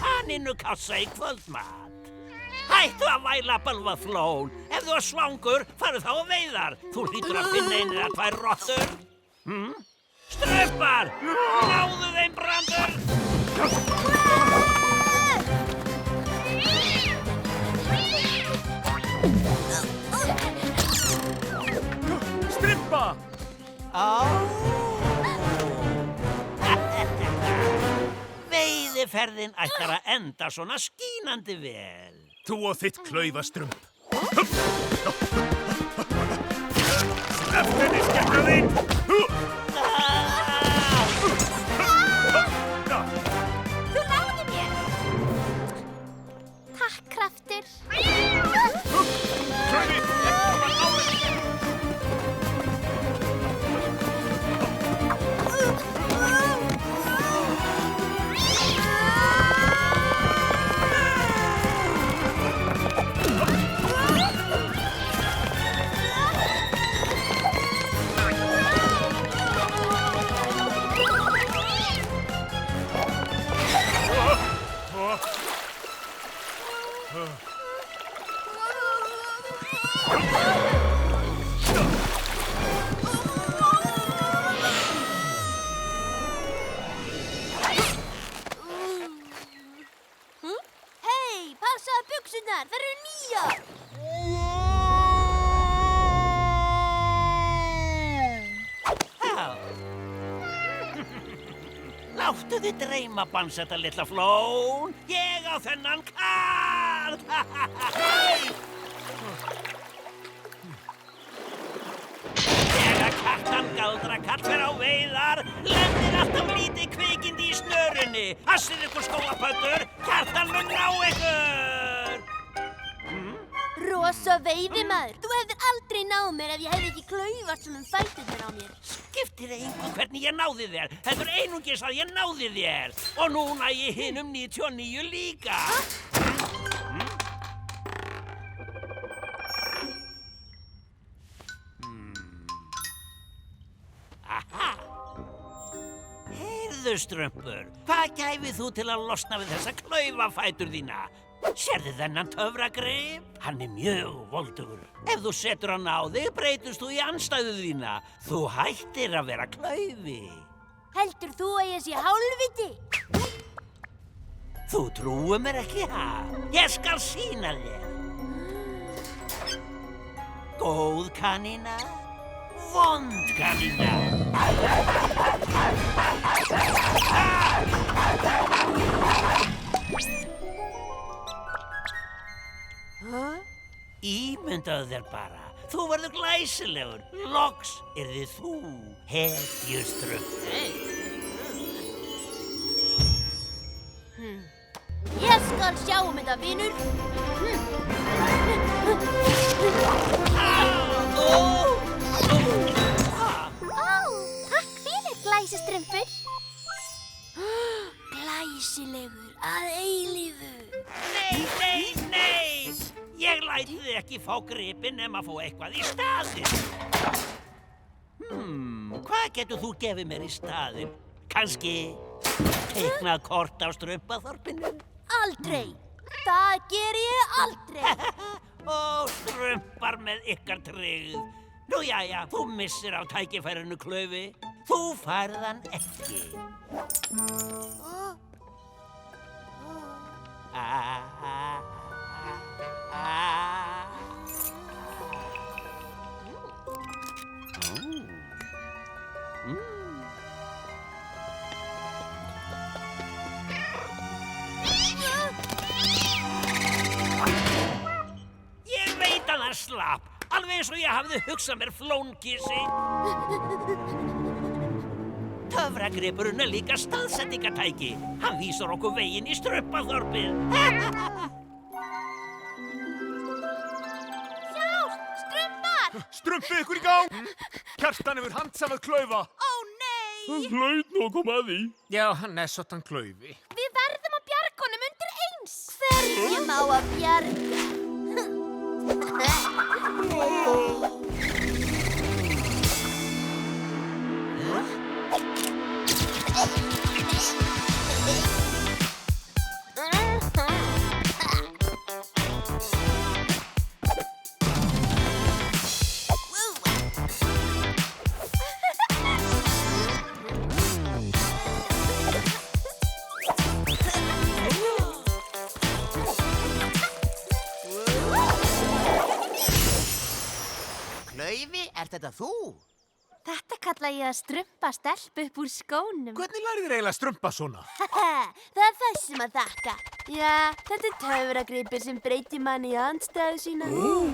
Haninu kassa í kvöldmat. Hættu að væla bölvaflón. Ef þú er svangur, farðu þá á veiðar. Þú hlýtur að finna einu eða tvær rottur. Strumpar! Náðu þeim, Brandur! Strympa! Veiðiferðin ætlar að enda svona skínandi vel. Þú og þitt klaufastrump. Slepptu henni, skepna þín! Þú náði mér! Takk, kraftur. Klaufi, koma á þig! Hey, passaðu buxurnar, þær eru nýjar. Láttu þið dreyma, Bansetta litla flón. Ég á þennan karl. Þegar kattan galdrakall fer á veiðar, lendir alltaf lítið kvikindi í snörunni. Passið ykkur skóapöddur, kjartan mun ná ykkur. Rosa veiðimaður, þú hefðir aldrei náð mér ef ég hefði ekki klaufast svona fæturnar á mér. Skiptir engu hvernig ég náði þér. Þetta er einungis að ég náði þér. Og núna ég hinum 99 líka. Aha! Heyrðu, Strumpur, hvað gæfið þú til að losna við þessa klaufafætur þína? Sérðu þennan töfragrip? Hann er mjög voldugur. Ef þú setur hann á þig, breytust þú í andstæðu þína. Þú hættir að vera klaufi. Heldur þú að ég sé hálfviti? Þú trúir mér ekki, ha? Ég skal sýna þér. Góð kanína, vond kanína. Ímyndaðu þér bara. Þú verður glæsilegur. Loks yrði þú hetjustrumpur. Ég skal sjá þetta, vinur. Takk fyrir, glæsistrumpur. Glæsilegur að eilífu. Nei! Ég læti þig ekki fá gripinn nema að fá eitthvað í staðinn. Hvað getur þú gefið mér í staðinn? Kannski teiknað kort á Strumpaþorpinu? Aldrei. Það ger ég aldrei. Ó, strumpar með ykkar tryggð. Nú jæja, þú missir á tækifærinu, klaufi. Þú færð hann ekki. Ég veit að hann slapp, alveg eins og ég hafði hugsað mér flónkísi. Töfragripurinn er líka staðsetningatæki. Hann vísar okkur veginn í Strumpaþorpið. Sjást, strumpar! Strumpið ykkur í gang! Kjartan hefur handsafað klaufa. Ó, nei! Hann hlaut nú að koma að því. Já, hann er sottan klaufi. Við verðum að bjarga honum undir eins. Hverju Hverjum á að bjarga? Klaufi, ert þetta þú? Þetta kalla ég að strumpa stelpu upp úr skónum. Hvernig lærið þér eiginlega að strumpa svona? Það er þessum að þakka. Já, þetta er töfragripur sem breytir mann í andstæðu sína.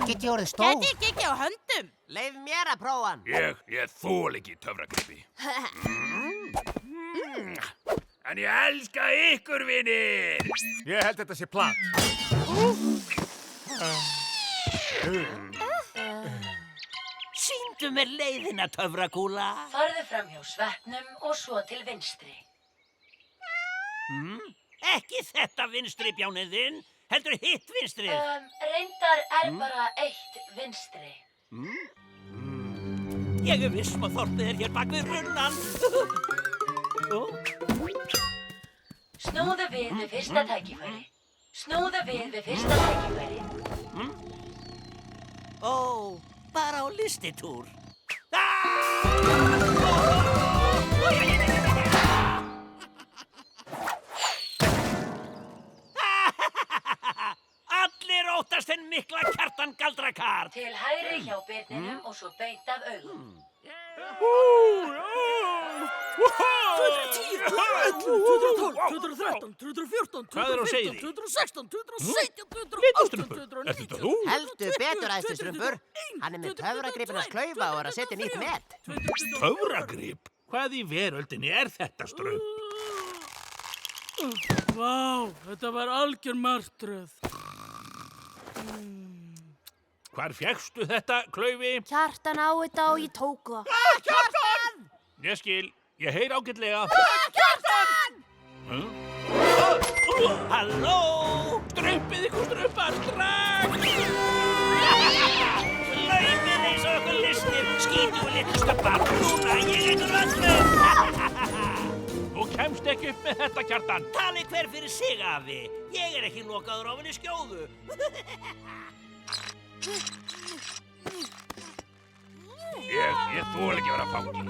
Get ég orðið stór? Gæti ekki á höndum. Leif mér að prófa hann. Ég þól ekki töfragripi. En ég elska ykkur, vinir! Ég held þetta sé plat. Sýndu mér leiðina, töfrakúla. Farðu fram hjá sveppnum og svo til vinstri. Ekki þetta vinstri bjánið þinn, heldur hitt vinstrið. Reyndar bara eitt vinstri. Ég er viss að þorpið er hér bak við runnan. Snúðu við fyrsta tækifæri. Snúðu við fyrsta tækifæri. Ó, bara á listitur. Allir óttast þenn mikla Kjartan Galdrakar. Til hægri hjá birninum og svo beint af augum. 2013, 2014, Hvað er á seyði? 2016, 2017, 2018, Litastrumpur, ert þetta þú? Heldur betur, æðstistrumpur. Hann er með töfragripin að klaufa og er að setja nýtt met. Töfragrip? Hvað í veröldinni er þetta strump? Vá, þetta var algjör martröð. Hvar fékkstu þetta, Klaufi? Kjartan á þetta og ég tók það. Ég skil, ég heyr ágætlega. Halló! Strumpið ykkur strumpar, strax! Hlaupið eins og okkur listir, skítu og litur stöppar. Núna ég ykkur öllum. Þú kemst ekki upp með þetta, Kjartan. Tali hver fyrir sig, afi. Ég er ekki lokaður ofan í skjóðu. Ég þól ekki að vera fangi.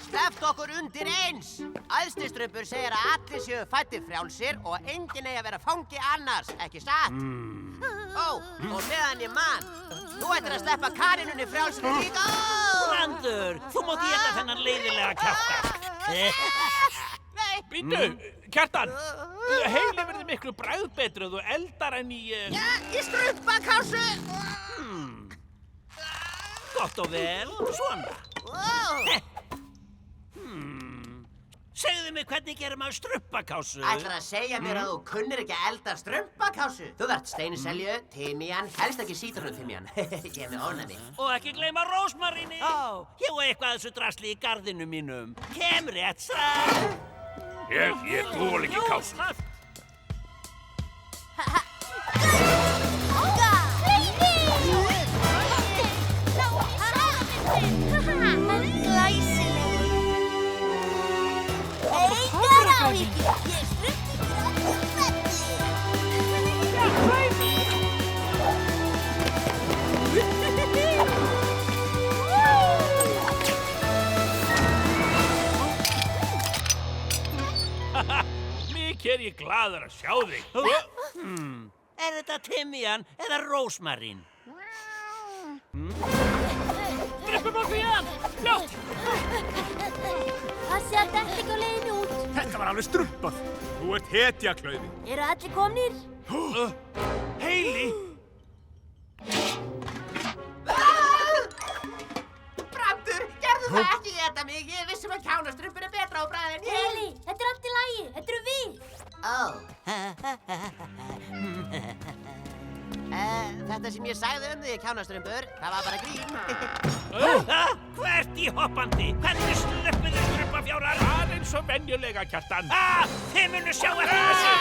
Sleppt okkur undir eins. Æðstistrumpur segir að allir séu fæddir frjálsir og enginn eigi að vera fangi annars, ekki satt? Ó, og meðan ég man, þú ættir að sleppa Karinunni frjálsri líka. Brandur, þú mátt éta þennan leiðilega kjafta. Nei, Bíddu, Kjartan, heili verður miklu bragðbetri ef þú eldar en í... já, í strumpakásu. Gott og vel, svona. Segðu mig hvernig gerum maður strumpakásu. Ætlar að segja mér að þú kunnir ekki að elda strumpakásu? Þú þarft steinselju, timjan, helst ekki sítrónutimjan. Ég er með ónæmi. Og ekki gleyma rósmaríni. Ég og eitthvað af þessu drasli í garðinu mínum. Kem rétt strax. Ég þól ekki kásu. Engar áhyggjur, ég strumpi fyrir öllum Mikið er ég glaður að sjá þig. Er þetta timjan eða rósmarín? Dreppum okkur í hann, fljótt! Passi að þetta ekki á leiðinu út. Þetta var alveg strumpað. Þú ert hetja, Klaufi. Eru allir komnir? Heili! Brandur, gerðu það ekki þetta mig. Ég vissum að kjánastrumpur er betra á bragð en ég. Heli, þetta er allt í lagi. Þetta eru við. Þetta sem ég sagði þig, kjánastrumpur, það var bara grín. Hvert í hoppandi? Hvernig slöppuðu strumpa fjára eins og venjulega, Kjartan. Þið munu sjá eftir þessu!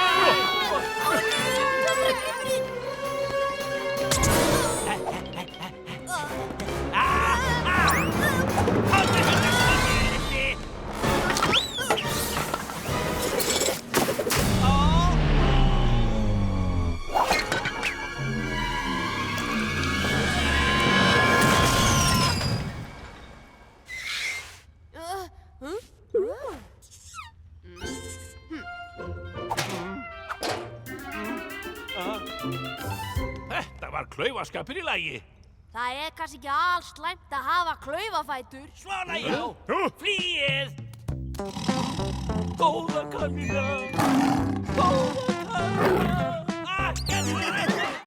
Komdu hingað, skíti! Þetta var klaufaskapur í lagi. Það er kannski ekki alls slæmt að hafa klaufafætur. Svona já! Flýið! Góða kanína! Góða kanína! Gerðu þetta!